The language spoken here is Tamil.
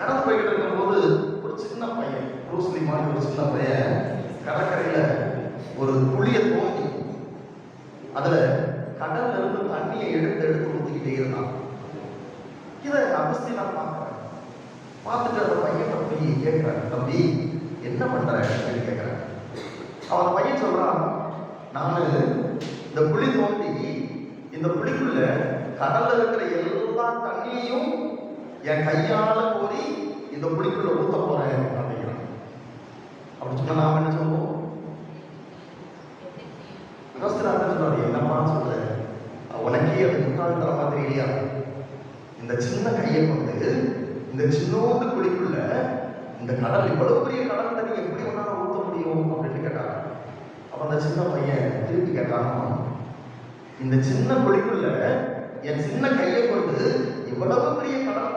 நடந்து போய்கிட்டு இருக்கும்போது ஒரு சின்ன பையன், ப்ரூஸ்லி மாதிரி ஒரு சின்ன பையன் கடற்கரையில ஒரு குழியை தோண்டி அதுல கடல்ல இருந்து தண்ணியை எடுத்து எடுத்து ஊத்திக்கிட்டே இருந்தான். இதை அகஸ்தி நான் பார்க்கிறேன். பார்த்துட்டு அந்த பையன் போய் கேட்கிறேன், தம்பி என்ன பண்ற அப்படின்னு கேட்கிறேன். அவன் பையன் சொல்றான், நான் இந்த குழி தோண்டி இந்த குழிக்குள்ள கடல்ல இருக்கிற எல்லா தண்ணியையும் என் கையால கோரி இந்த குழிக்குள்ள ஊத்த போறேன் அப்படிங்கிறான். அப்படி சொன்னா நாம என்ன சொல்லுவோம்? சொல்றாரு, என்னப்பா சொல்ற, உனக்கே அது முட்டாள்தர மாதிரி இல்லையா? இந்த சின்ன கையை கொண்டு இந்த சின்னோண்டு குழிக்குள்ள இந்த கடல், இவ்வளவு பெரிய கடல் தண்ணி எப்படி ஒன்னால ஊத்த முடியும் அப்படின்னு கேட்டாங்க. அப்ப அந்த சின்ன பையன் திருப்பி கேட்டான், இந்த சின்ன குழிக்குள்ள என் சின்ன கையை கொண்டு இவ்வளவு பெரிய கடல்